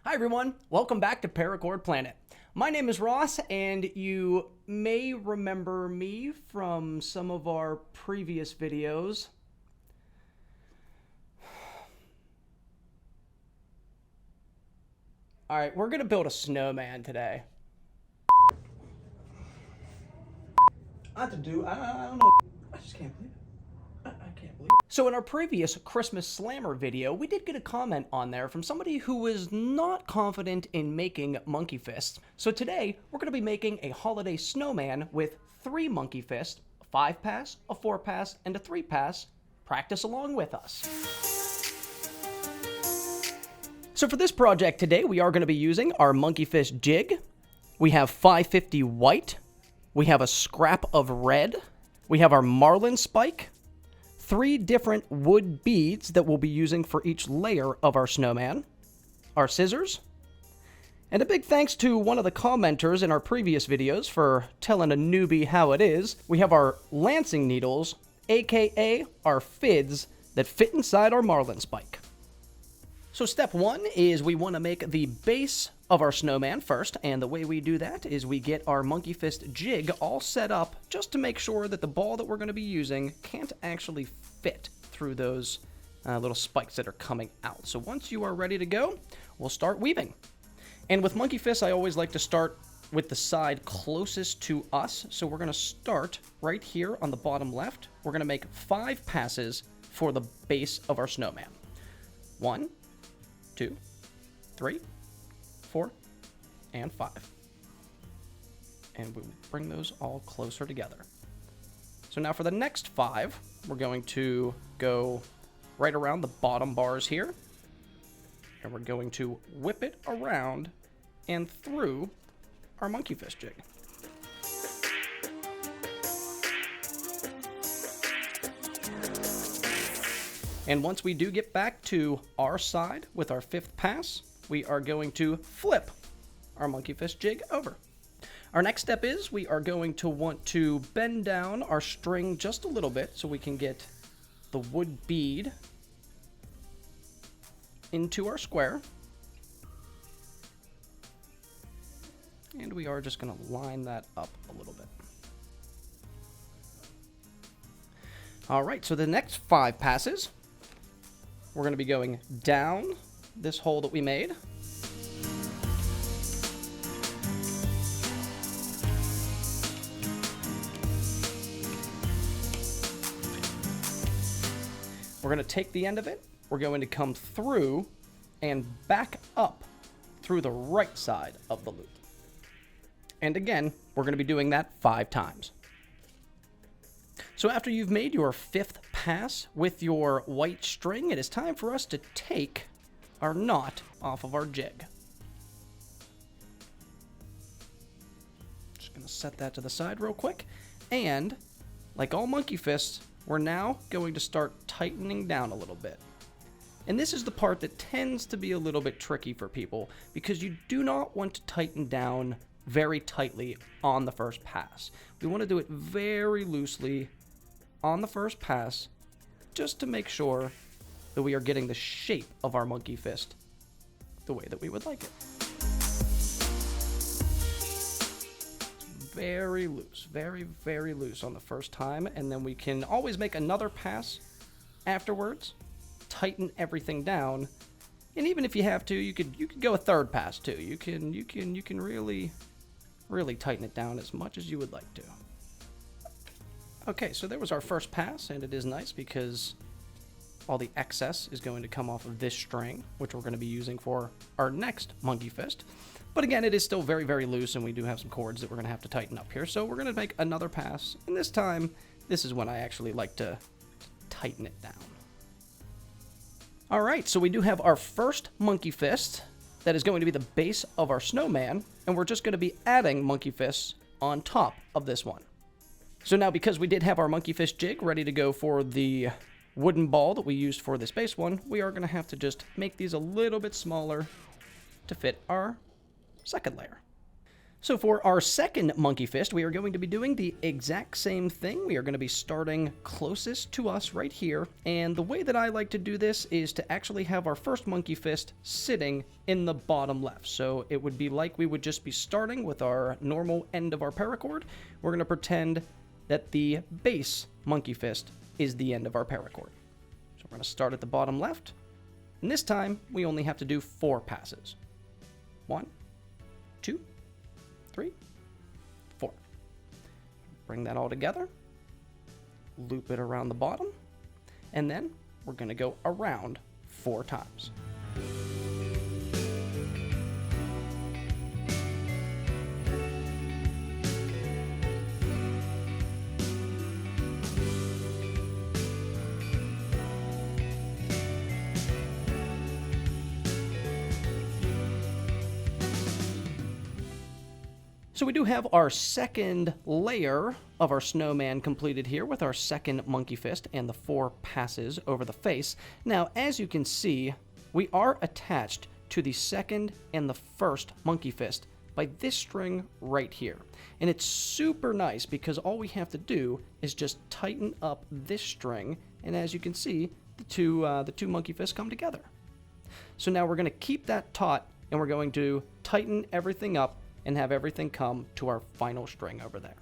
Hi everyone, welcome back to Paracord Planet. My name is Ross, and you may remember me from some of our previous videos. Alright, we're gonna build a snowman today. I don't know. I just can't believe it. I can't believe it. So in our previous Christmas Slammer video, we did get a comment on there from somebody who was not confident in making monkey fists. So today, we're going to be making a holiday snowman with 3 monkey fists, a 5-pass, a 4-pass, and a 3-pass. Practice along with us. So for this project today, we are going to be using our monkey fist jig. We have 550 white. We have a scrap of red. We have our Marlin spike. 3 different wood beads that we'll be using for each layer of our snowman, our scissors, and a big thanks to one of the commenters in our previous videos for telling a newbie how it is. We have our lancing needles, aka our fids, that fit inside our Marlin spike. So step 1 is we want to make the base of our snowman first, and the way we do that is we get our monkey fist jig all set up just to make sure that the ball that we're going to be using can't actually fit through those little spikes that are coming out. So once you are ready to go, we'll start weaving. And with monkey fists, I always like to start with the side closest to us. So we're going to start right here on the bottom left. We're going to make 5 passes for the base of our snowman. 1, 2, 3, 4, and 5. And we'll bring those all closer together. So now for the next 5, we're going to go right around the bottom bars here. And we're going to whip it around and through our monkey fist jig. And once we do get back to our side with our 5th pass, we are going to flip our monkey fist jig over. Our next step is we are going to want to bend down our string just a little bit so we can get the wood bead into our square. And we are just going to line that up a little bit. All right, so the next 5 passes, we're going to be going down this hole that we made. We're going to take the end of it. We're going to come through and back up through the right side of the loop. And again, we're going to be doing that 5 times. So after you've made your 5th pass with your white string, it is time for us to take our knot off of our jig. Just going to set that to the side real quick. And like all monkey fists, we're now going to start tightening down a little bit. And this is the part that tends to be a little bit tricky for people because you do not want to tighten down very tightly on the first pass. We want to do it very loosely on the first pass just to make sure that we are getting the shape of our monkey fist the way that we would like it. Very loose, very, very loose on the first time, and then we can always make another pass afterwards, tighten everything down, and even if you have to, you could go a 3rd pass too. You can really tighten it down as much as you would like to. Okay, so there was our first pass, and it is nice because all the excess is going to come off of this string, which we're going to be using for our next monkey fist. But again, it is still very, very loose, and we do have some cords that we're going to have to tighten up here. So we're going to make another pass, and this time, this is when I actually like to tighten it down. All right, so we do have our first monkey fist that is going to be the base of our snowman, and we're just going to be adding monkey fists on top of this one. So now, because we did have our monkey fist jig ready to go for the wooden ball that we used for this base one, we are going to have to just make these a little bit smaller to fit our second layer. So for our second monkey fist, we are going to be doing the exact same thing. We are going to be starting closest to us right here. And the way that I like to do this is to actually have our first monkey fist sitting in the bottom left. So it would be like we would just be starting with our normal end of our paracord. We're going to pretend that the base monkey fist is the end of our paracord. So we're going to start at the bottom left. And this time, we only have to do 4 passes. 1, 2, 3, 4. Bring that all together. Loop it around the bottom. And then we're going to go around 4 times. So we do have our second layer of our snowman completed here with our second monkey fist and the 4 passes over the face. Now, as you can see, we are attached to the second and the first monkey fist by this string right here. And it's super nice because all we have to do is just tighten up this string, and as you can see, the two monkey fists come together. So now we're going to keep that taut, and we're going to tighten everything up and have everything come to our final string over there.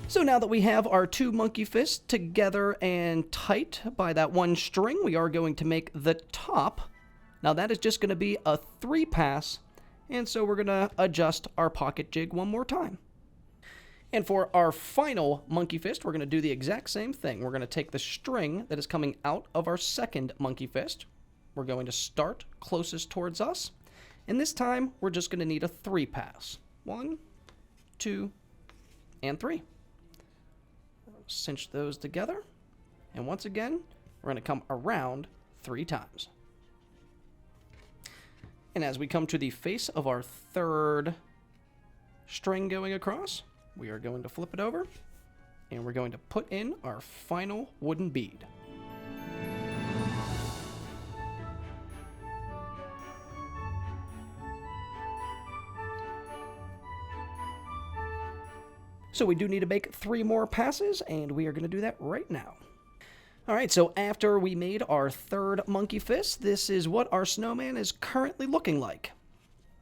So now that we have our 2 monkey fists together and tight by that one string, we are going to make the top. Now that is just going to be a 3 pass, and so we're going to adjust our pocket jig one more time. And for our final monkey fist, we're going to do the exact same thing. We're going to take the string that is coming out of our second monkey fist. We're going to start closest towards us. And this time, we're just going to need a 3 pass. 1, 2, and 3. Cinch those together. And once again, we're going to come around 3 times. And as we come to the face of our third string going across, we are going to flip it over, and we're going to put in our final wooden bead. So we do need to make 3 more passes, and we are going to do that right now. All right, so after we made our third monkey fist, this is what our snowman is currently looking like.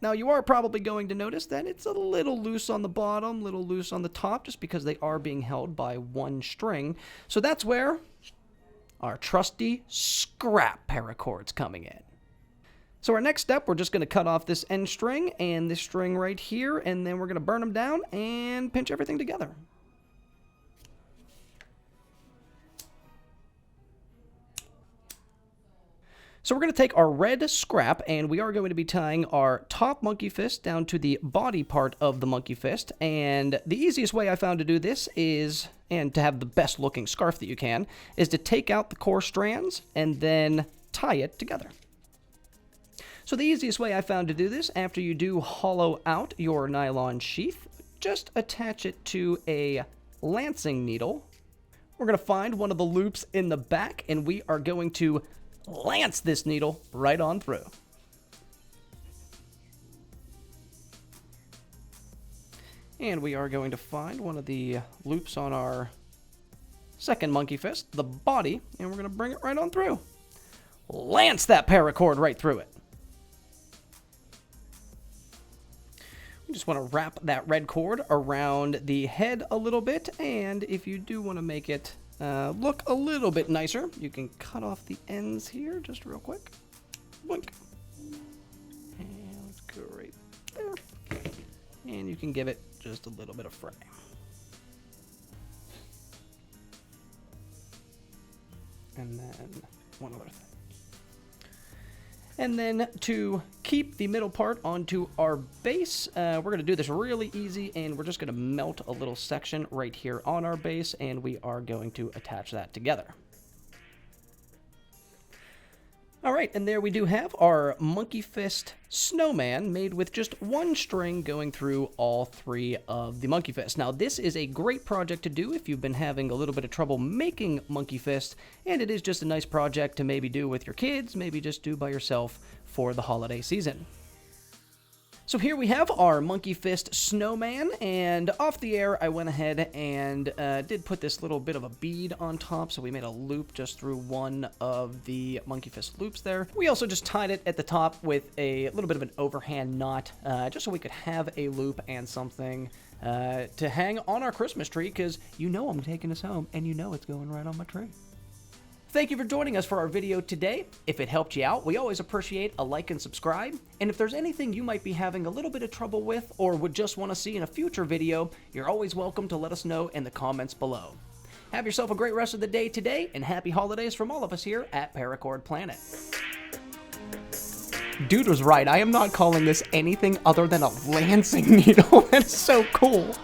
Now, you are probably going to notice that it's a little loose on the bottom, a little loose on the top, just because they are being held by one string. So that's where our trusty scrap paracord's coming in. So our next step, we're just going to cut off this end string and this string right here, and then we're going to burn them down and pinch everything together. So we're going to take our red scrap, and we are going to be tying our top monkey fist down to the body part of the monkey fist. And the easiest way I found to do this is, and to have the best looking scarf that you can, is to take out the core strands and then tie it together. So the easiest way I found to do this, after you do hollow out your nylon sheath, just attach it to a lancing needle. We're going to find one of the loops in the back, and we are going to lance this needle right on through. And we are going to find one of the loops on our second monkey fist, the body, and we're going to bring it right on through. Lance that paracord right through it. We just want to wrap that red cord around the head a little bit, and if you do want to make it look a little bit nicer, you can cut off the ends here just real quick. Boink. And let's go right there. And you can give it just a little bit of fray. And then one other thing. And then to keep the middle part onto our base, we're going to do this really easy, and we're just going to melt a little section right here on our base, and we are going to attach that together. All right, and there we do have our Monkey Fist snowman made with just one string going through all three of the Monkey Fists. Now, this is a great project to do if you've been having a little bit of trouble making Monkey Fist, and it is just a nice project to maybe do with your kids, maybe just do by yourself for the holiday season. So here we have our Monkey Fist snowman, and off the air I went ahead and did put this little bit of a bead on top, so we made a loop just through one of the Monkey Fist loops there. We also just tied it at the top with a little bit of an overhand knot, just so we could have a loop and something to hang on our Christmas tree, because you know I'm taking us home, and you know it's going right on my tree. Thank you for joining us for our video today. If it helped you out, we always appreciate a like and subscribe. And if there's anything you might be having a little bit of trouble with or would just want to see in a future video, you're always welcome to let us know in the comments below. Have yourself a great rest of the day today, and happy holidays from all of us here at Paracord Planet. Dude was right. I am not calling this anything other than a lancing needle. That is so cool.